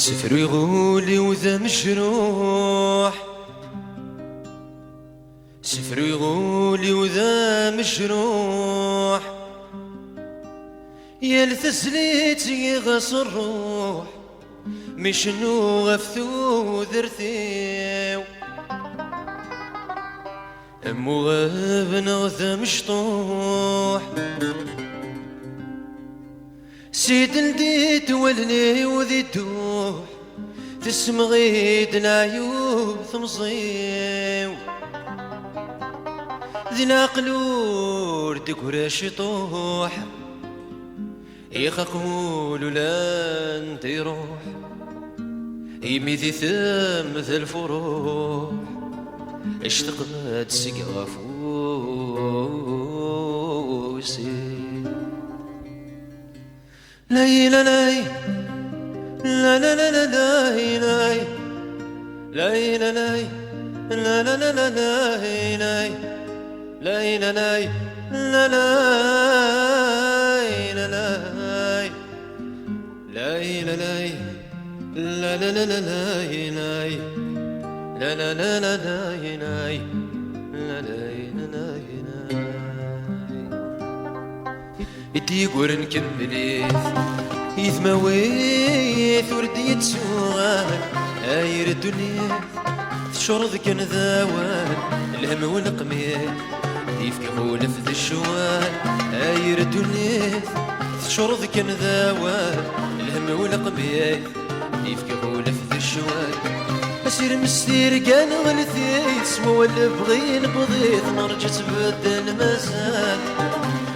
سفر يغولي وذا مجروح، سفر يغولي وذا مجروح، يا التسليت يغص الروح مشنو غفتو ذرثيو امو غاب نغثى مشطوح سيد لديت ولني وذي توح تسمغيد العيوب ثمصيو ذي العقلور دكورا شطوح يخقول لن تيروح يمي ذي ثم ذا الفروح اشتقت سقافوسي لاي لا لاي لا لا لا لا لاي لاي لاي لا لاي لا لا لا لا لاي لاي لاي لا لاي لا لاي لا لاي لاي لا لاي لا لا لا لا لاي لاي لا لا لا لا لاي لاي لا لاي لا لاي يدي قرن كمليث يثمويث ورد يتسوغان هاير الدنيا تشرد كان ذاوان الهم والقميث يفكي غولف ذا الشوال هاير الدنيا تشرد كان ذاوان الهم والقميث يفكي غولف ذا الشوال أسير مستير كان غلثيت سمو اللي بغي نبغيت نرجع تبدل مازال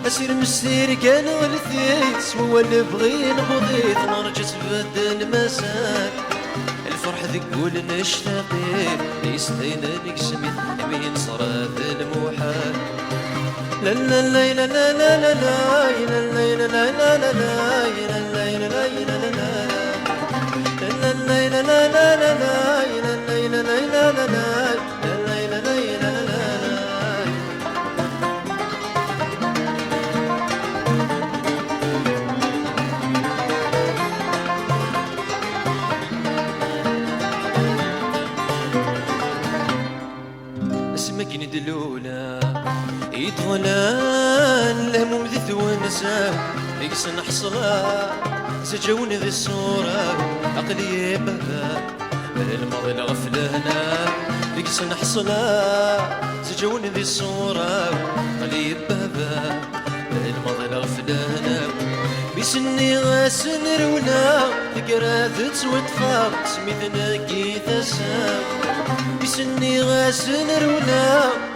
أسير مستير كان غلثيت سمو اللي بغي نبغيت نرجع تبدل مازال الفرح ذقول نشتاقيت يستين نقسمي يمين صرات الموحال لا لا لا لا لا لا لا لا لا لا لا لا لا اسمك ندلولا يدغلان الهموم ذي ثوانسا يقسن حصلا سجون ذي الصورة عقلي بابا الماضي الغفلة هنا يقسن حصلا سجون ذي الصورة عقلي بابا الماضي الغفلة هنا بسني غاسن رونا تقراثت وتفاق سميثنا كيثاسا بسني غاسن رونا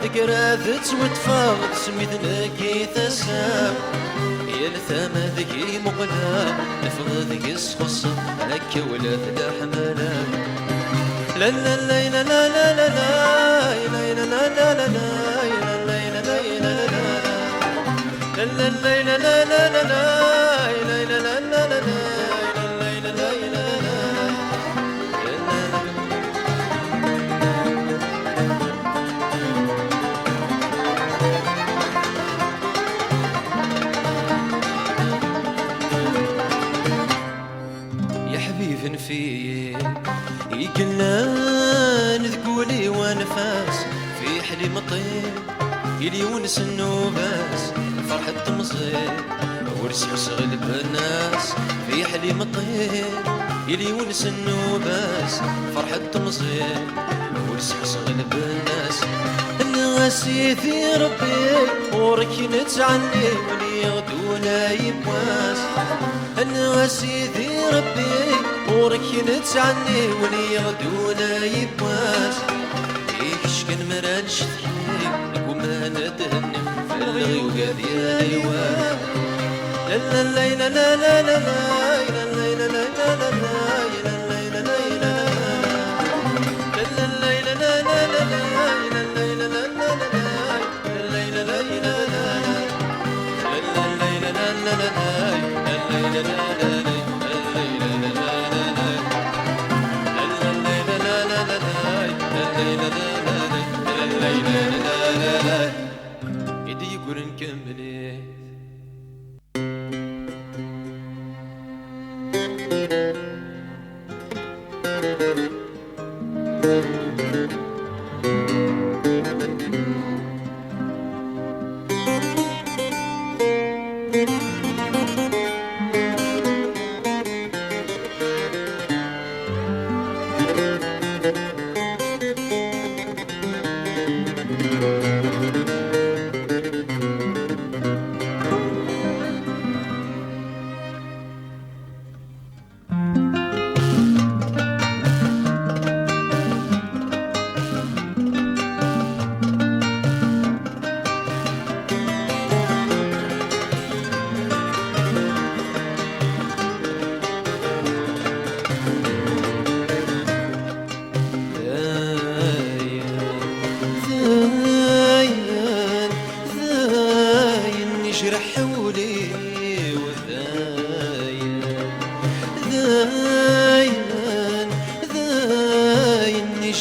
تقراثت وتفاق سميثنا كيثاسا يا الثامة ذكي مقلا نفغ ذكي الصخص هكا ولا ذا حمالا لا لا لا لا لا لا لا لا لا لا لا لا لا لا لا لا لا يا حبيب في يقلان ذقولي وانفاس في حليم الطيب يلي ونس النوباس فرحة تمصير ورسي وصغلب الناس في حليم الطيب يلي ونس النوباس فرحة تمصير ورسي وصغلب الناس النغاسي في ربي وركنت عني ولي غدونا يبواس النغاسي في ربي وركنت عني ولي غدونا يبواس يكشكن مرانش تحيي وما ندهنم في الغيوب يا ايوان لا لا لا لا لا لا لا لا لا لا يدي يقول نكمل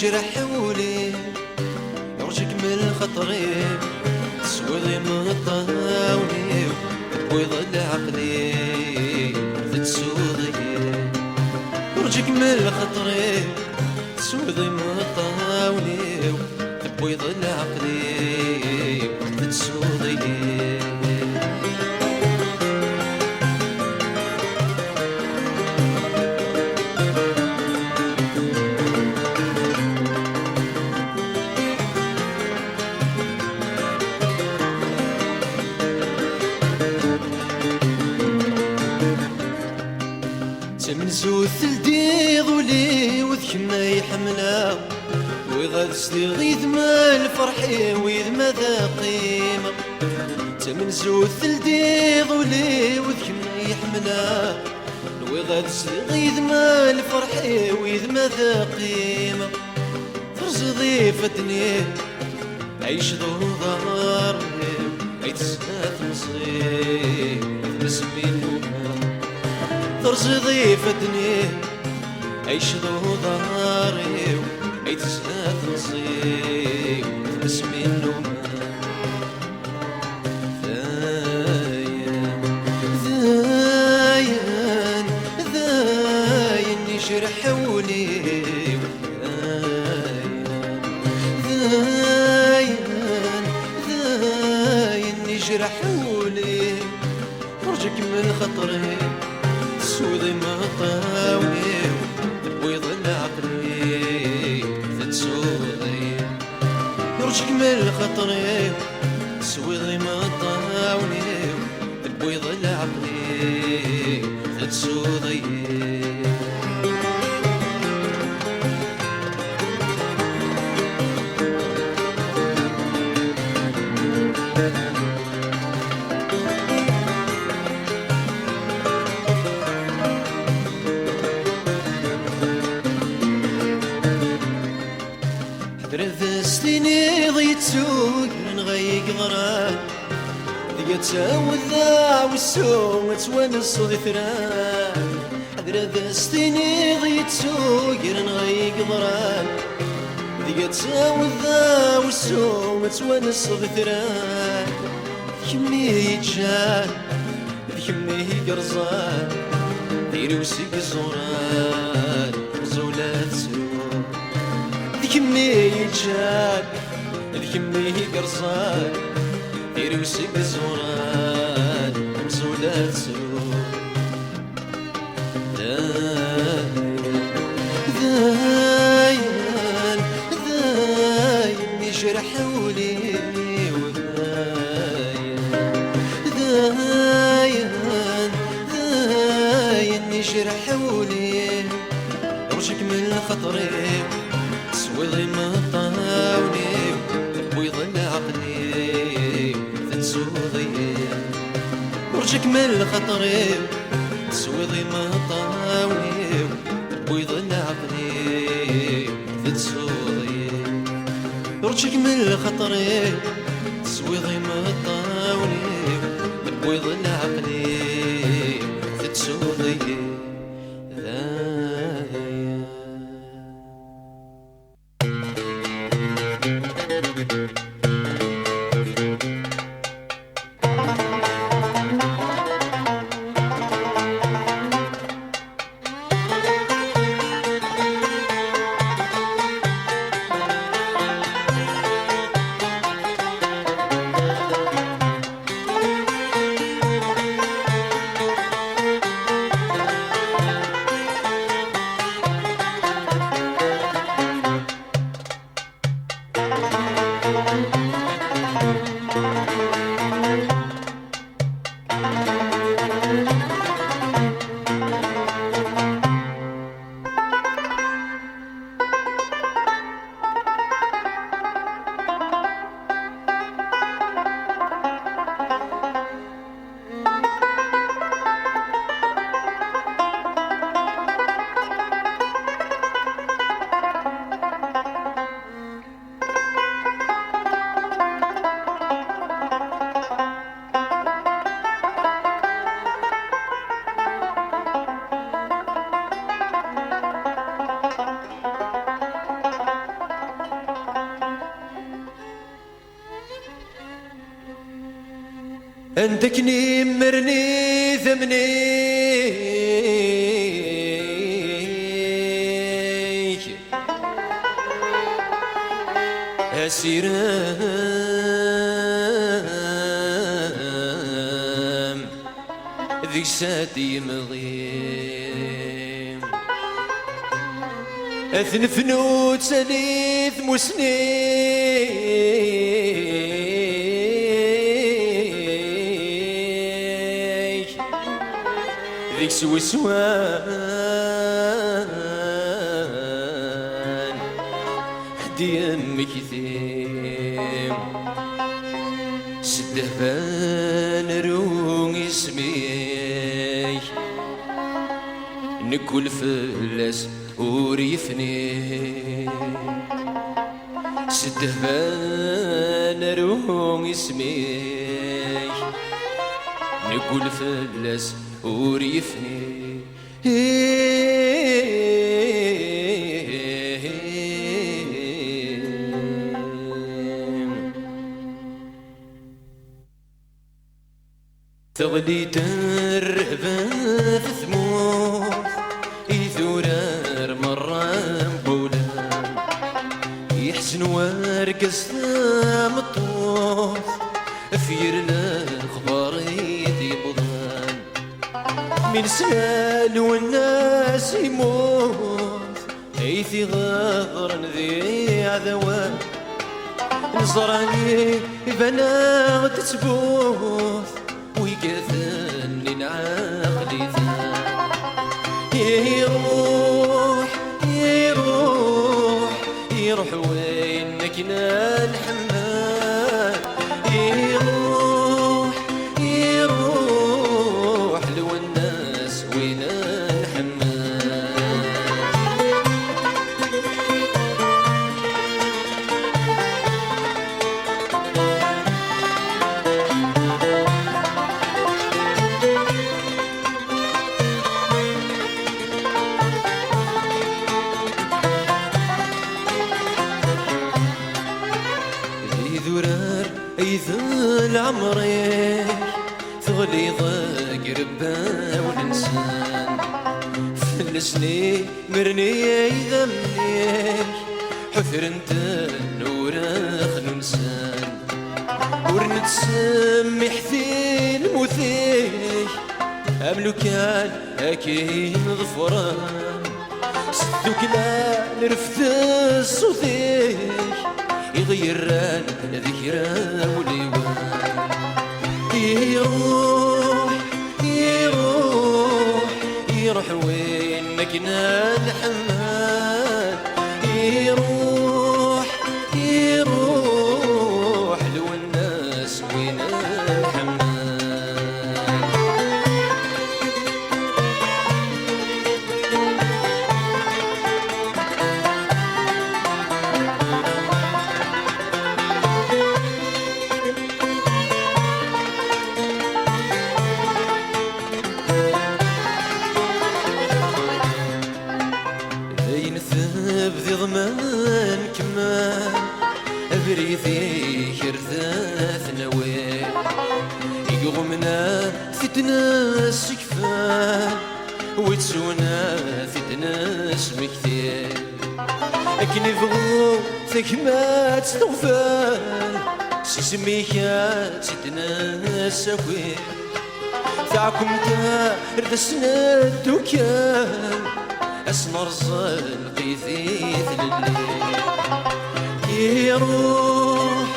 يجرح حولي يرجك من خطري تسوي من طاولي ويظل عقلي تتسوضي يرجك من خطري تسوي من طاولي ويظل عقلي تتسوضي تمزو ثلدي ظولي وذكما يحملا ويغاد ستغيث ما الفرحي ويذ ماذا قيمة تمزو ثلدي ظولي وذكما يحملا ويغاد ستغيث ما الفرحي ويذ ماذا قيمة ترزضي فتني عيش ذو ظهري عيتسات مصير مسمين ترزضي فتني عيش ذو ظهري عيتسات مصير مسمين ذاين يجرح حولي ذاين يجرح حولي ورجك من خطري سوذي ما طاولي ويظل عقلي تتسوذي يرجك من خطري سوذي ما طاولي ويظل عقلي تتسوذي درذستيني ضيت سوق نغيق ضران ديتا وذا والسوق تونس ضي ثران درذستيني ضيت سوق نغيق ضران ديتا وذا والسوق تونس ضي ثران كمي يتجان كمي قرزان ديري وسيق زوران زولات سرور كمي يجان الكمي قرصان ديري وسق زوران مزولات سرور ذاين يجرح حولي ذاين يجرح حولي رجك من خطري ويضي ما طاولي ويظل عقلي تتسوضي ورجك من خطري تسويضي ما طاولي ويظل عقلي تتسوضي ورجك من خطري تسويضي ما طاولي ويظل عقلي تتسوضي عندك نمرني ثمني أسيرام ذيك ساتي مغيم أثنفنو تساليث مسني ذيك سوسوان هدي أمك ثيم سدهبان روم اسمي نكل فلس وريفني سدهبان روم اسمي نكل فلس وريفني تغلي ترهبة ثموث يثورر مرة بولان يحسن وارقص مطوث أفير الأخبار يبضان من سال والناس يموت أيثي غاضر ذي عذوان نصراني بنا تتبوث ويقثني العقل ثان يروح يروح يروح وينك الحمام يروح يروح لو الناس وين الحمام ذل عمري ثغلي ضاق ربا والإنسان فلسني مرني يذمني حثر انت نوراخ ننسان ورنتسمي حثين مثيك أملو كان أكيد ظفران سدوك لا نرفث الصوتيك يغيران ذكرى وليوان يروح يروح يروح وين مكنا الحمام يروح يروح لو الناس وين الحمام بذي ضمان كمان أبريثي كرثاث نويل يغمنا فتناس كفان وتسونا فتناس مكثير أكن يبغو ثكمات تغفال سيسميكات فتناس أكوير ثاكم تردسنا الدكان أسمر زلقي ثيث لليل يروح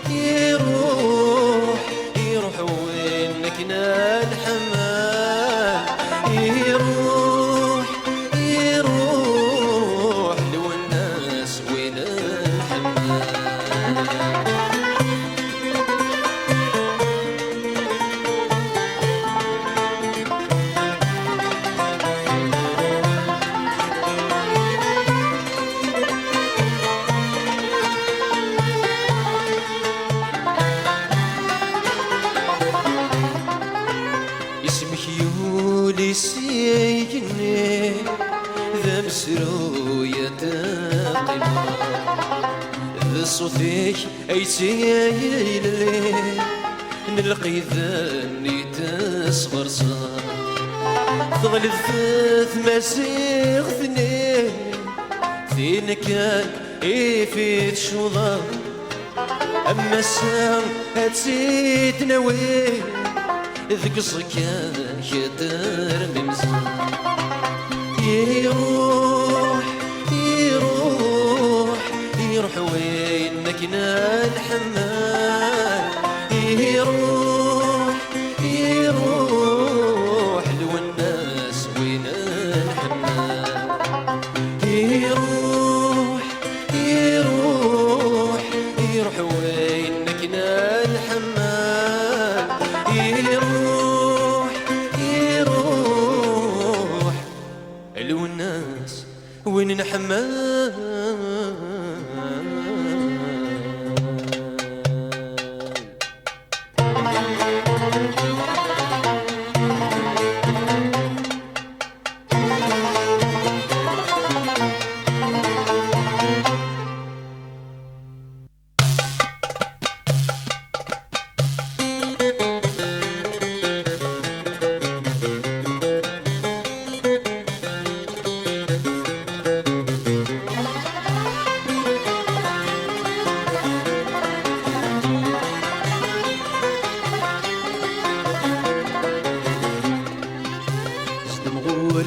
يروح يروح وينك مكنا الحمام يروح يروح لو الناس وين الحمام. يسيجني ذا مسروية قمة ذا صوتيك أيتيلي نلقي ذني تصغر صار ثغلب ثلاث مسيغ ثنين فين كان في الشوضة أما السام هتسيت نوين ذك صكان كدر ممزان يروح يروح يروح وين مكنا الحمام يروح يروح لو الناس وين الحمام يروح يروح يروح وين مكنا الحمام يروح يروح لو الناس وين الحمام.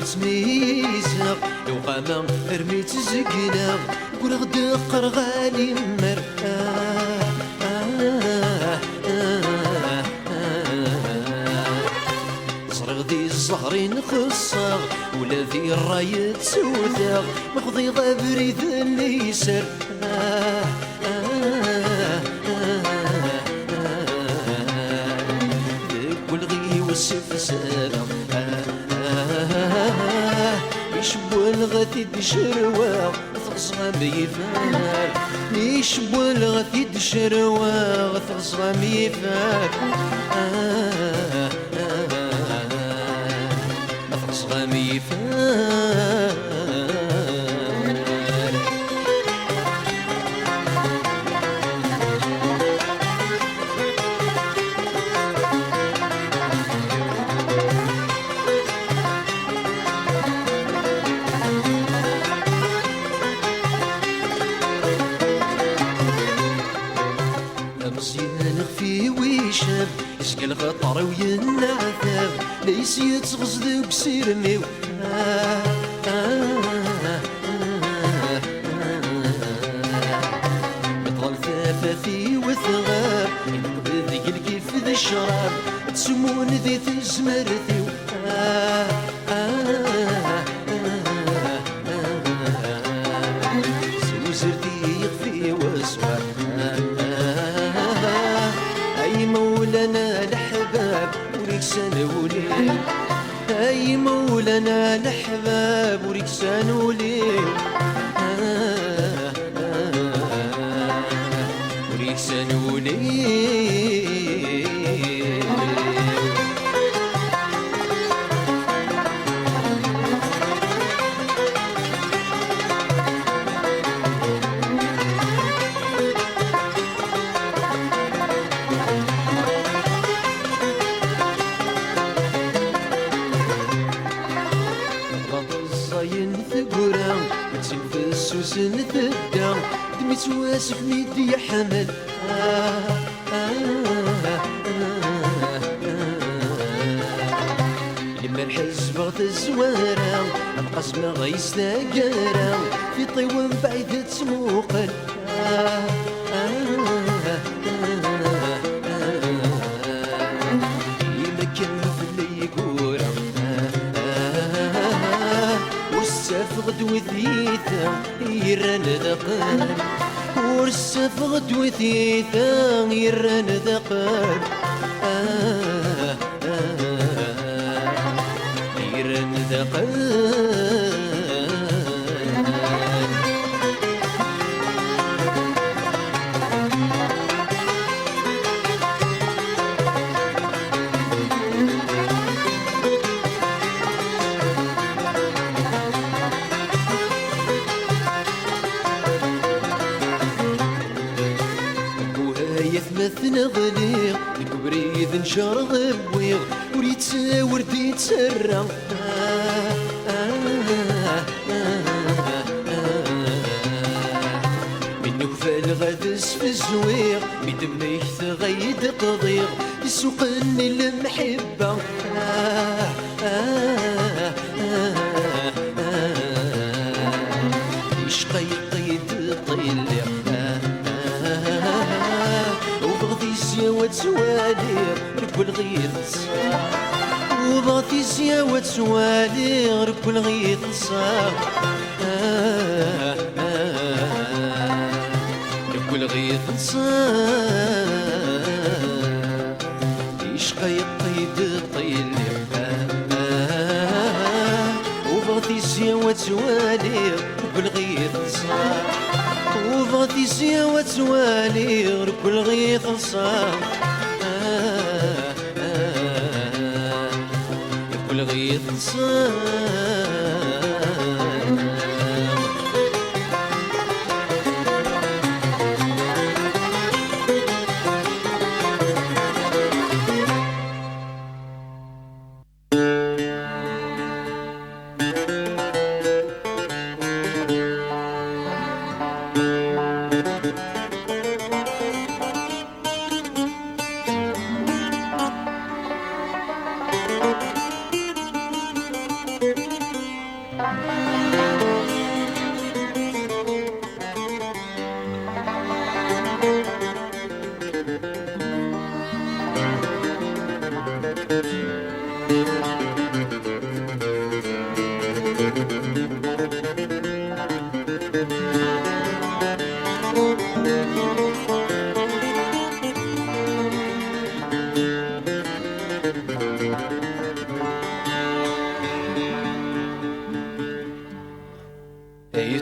سميزة لو قاما رميت زقنا قول غدا قرغالي مرآة صرغ ذي الزهرين خصاغ ولا ذي الراية سوداغ مخضي غابري ذا اللي سر كل غي وسف سابا يشبو الغثي دشروا ثغصغا ميفاك يشبو الغثي دشروا ثغصغا ميفاك ثغصغا ميفاك مزيان خفي ويشاب يسقى الخطر وينعذاب ليس يتغزل بسير ميو بطل ثافثي وثغاب ذيك الكيف ذي الشراب تسمون ذي تزمر ثيو سوزرتي يخفي واسوار أي مولانا الأحباب وريكسان وليل أي مولانا الأحباب وريكسان وليل وريكسان وليل سوسن ثدا دمي تواسف ميدي يا حمل لما نحس بغت الزوارة القسم غيس ثاقارة في طيوان بعيدة تموقل وثيثا يران ذقان ورسف وثيثا يران ذقان يران ذقان يثمثنا ظليغ الكبريد نشار ضبويغ وريتساور دي تسرع منو فال غادس في الزويغ بدميك ثغيد قضيغ يسوقني المحبة يشقى يطيد طيلي وبغضي سوالي ركب الغيث وبغضي سوالي ركب الغيث ركب الغيث يشقى يطيد طيلي وبغضي سوالي ركب الغيث وبغضي سوالي ركب الغيث ركب الغيث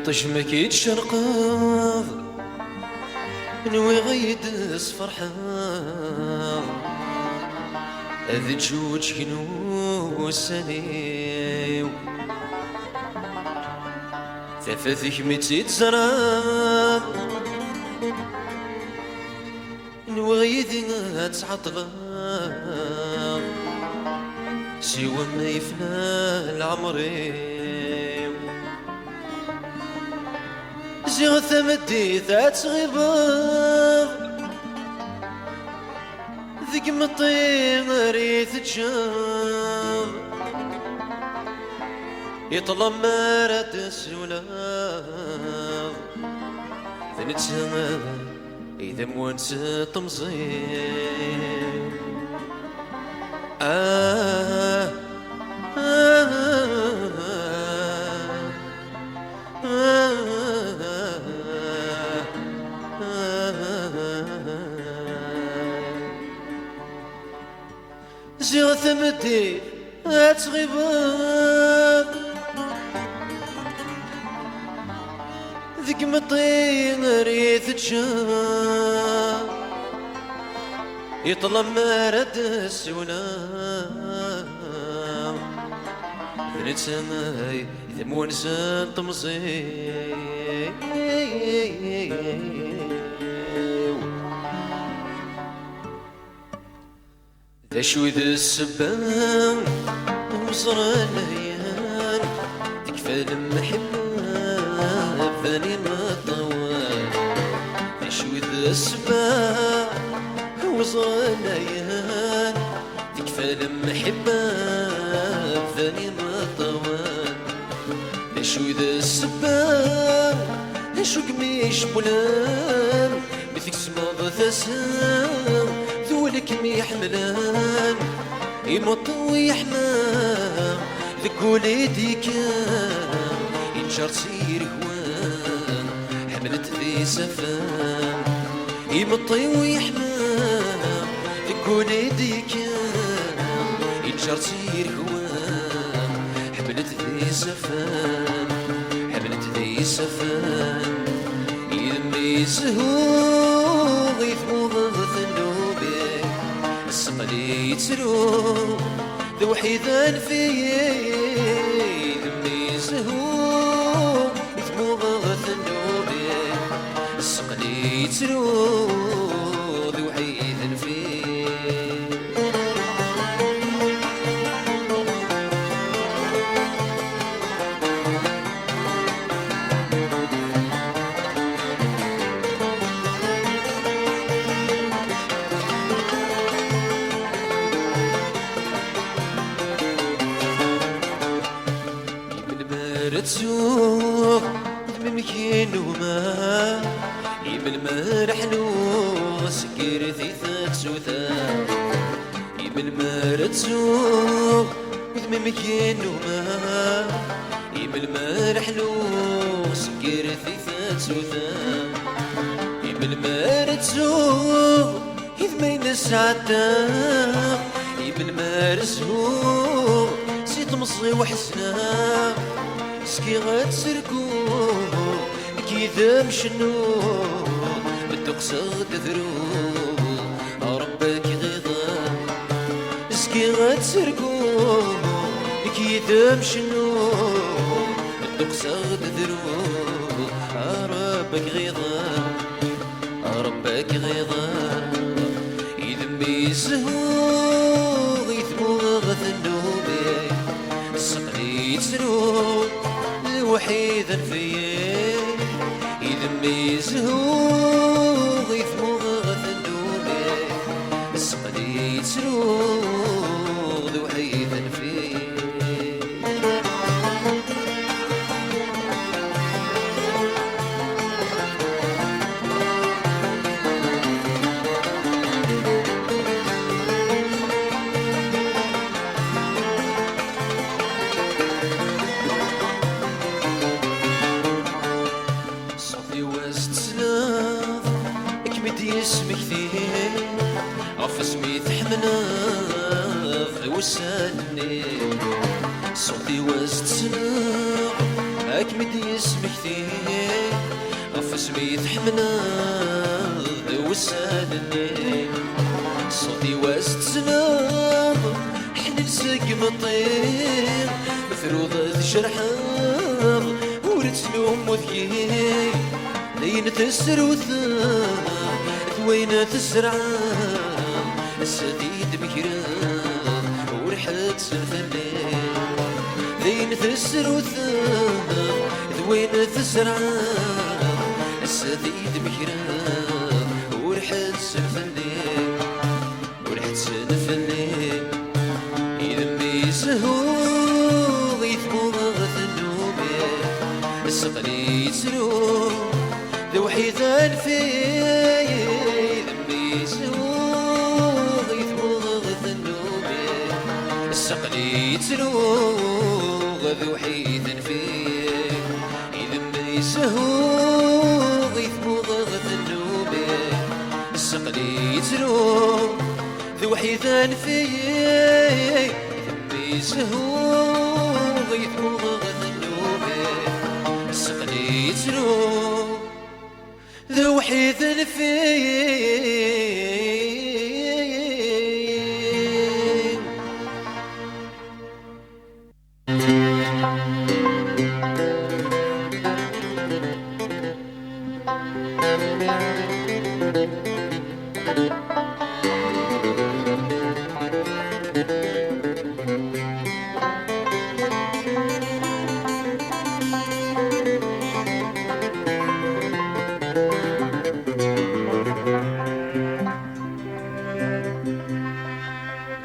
طجمك يتشرقض نوي غيد فرحان هذي جوج كنو سنيو ثفاثك متيت زراب نوي غيد تعطغى سوى ما يفنى العمري زيغ ثمدي ذات غبار ذيك مطين ريث تشام يطلب مرات السولاب ذنت سما إذا موانس تمزين زيغ ثمدي أتغيباب ذيك مطين ريث تشام يطلب مرد السولام ذنت سماي إذا مونسان تمزين ذا شو ذا السبان وصر الليان تكفى المحبة ثاني ما طوال ذا شو ذا السبان وصر الليان تكفى المحبة ثاني ما طوال ذا شو ذا السبان شو قميش بولان مثل سما ثسام ذولك ميحملان يمط ويحمام ذك وليدي كان ينشر سير هوان حملت ذي سفان يمطي ويحمام تكون يديك ينشر سير هوان حملت ذي سفان حملت ذي سفان يدمي زهوغ يثموغ ذنوبي السقلي يتسرو ذو حيذان فيه دمي زهوغ يثموغ ذنوبي السقلي يتسرو ذو حيذان فيه تسوق ممكن وما يمل ما رحلو سكر ثيثات سوثا يمل ما تسوق ممكن وما يمل ما رحلو سكر ثيثات سوثا يمل ما تسوق إذ ما ينسعتا يمل ما رسوق سيط مصي وحسنا سكي غتسركو كيذا مشنو بالتقصد ذرو ربك غيظا سكي غتسركو كيذا مشنو بالتقصد ذرو ربك غيظا ربك غيظا يذمي زهو يثمو غثنوبي السقلي يتسرو وحيدا فيه يذمي زهوغ يثموغ غثندوبي السقلي يتسروغ ذو حيدا فيه اسمك ثيه عف اسمي تحمنا وسالني صوتي وزت سمع اكمدي اسمك ثيه عف اسمي تحمنا وسالني صوتي وزت سمع حن نسق مطير مفروض جرحام ورتلوم وذيه لين تسر وثام وين تزرع السديد مكرام ورحت سنفلي لين تسر وثام وين تزرع السديد مكرام ورحت سنفلي ورحت سنفلي يذمي زهوغ يثموغ ذنوبي السقلي يتسرو ذو حيثان فيه ذنبي زهوغ يثموغ ذنوبي السقلي يتسروغ ذو حيثان فيه ذنبي زهوغ يثموغ ذنوبي السقلي يتسروغ ذو حيثان فيه ذنبي زهوغ يثموغ ذنوبي السقلي يتسروغ ذو حيث فيه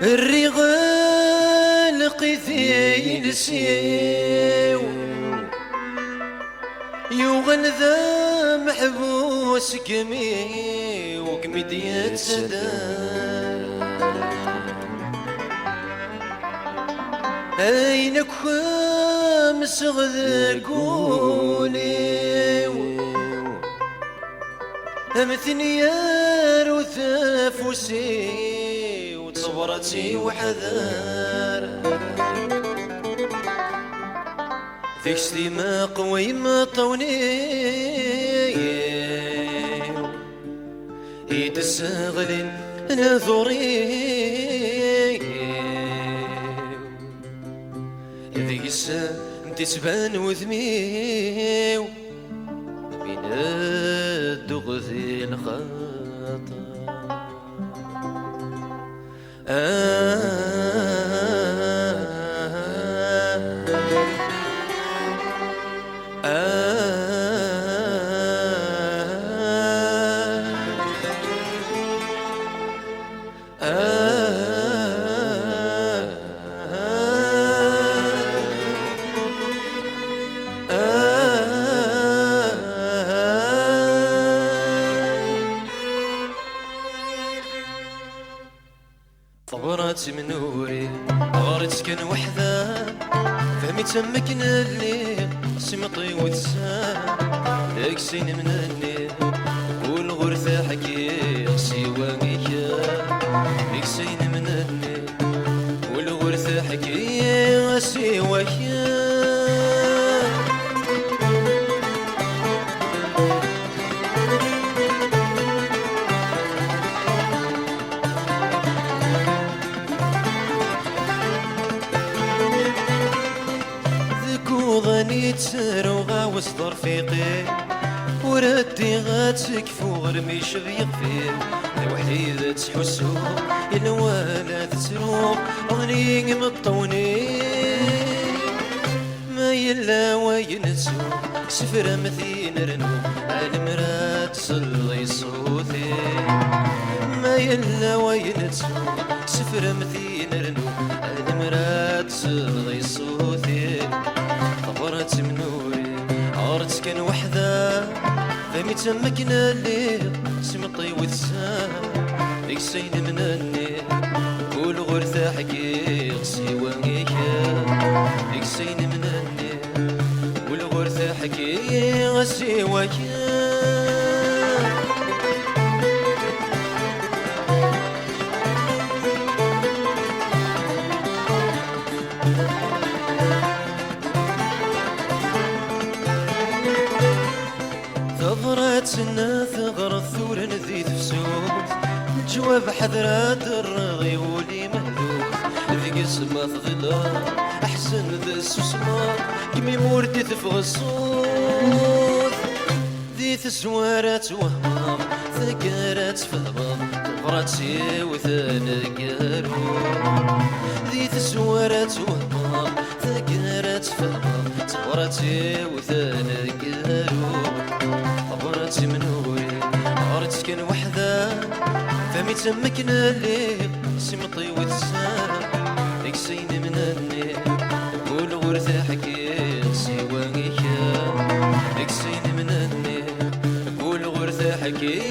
الرغال قيثي نسيو يوغن ذا محبوس كمي وكمديات سدا أين خامس غذا قولي أمثنيار وثافوسي وتصورتي وحذار ذيك سليمة قوي ما طوني يتساغلين ناظري ذيك الساعة تتبان وذميو بين الدغذي الخاطر صبرت من نوري غارت كان وحدة فهمي تمكن اللي سمطي وتسام داك سين من النيل والغرثة حكي سوانيك داك سين من النيل والغرثة حكي سواك ظني تسرو غاوس ضرفيقي وردي غاتكفو غرمي شبيق فيه الوحيدة تحسو الوالا تسرو غني مطوني ما يلا وينسو سفر مثين رنو المرات صلي صوتي ما يلا وينسو سفر مثين رنو المرات صلي صوتي خبرت من نوري عرت كان وحدة فمي تمكن الليل سمطي وتسام ديك سين من النيل والغرثة حكي سوانيك ديك سين من النيل والغرثة حكي سواك ثغرتنا ثغر الثور نذيت فسوس الجواب حذرات الرغي ولي مهذوس ذيك السما ظلال أحسن ذا السسمار كمي موردي تفغى الصوت ذي تسوارات وهمام ثقارات فهمام تغرات وثانا قارو ذي تسوارات وهمام ثقارات فهمام تغرات وثانا قارو خبرت من نوري عرت كان وحدة فمي تمكن الليل سمطي وتسام ديك سين من النيل والغرثة حكي سوانيك ديك سين من النيل والغرثة حكي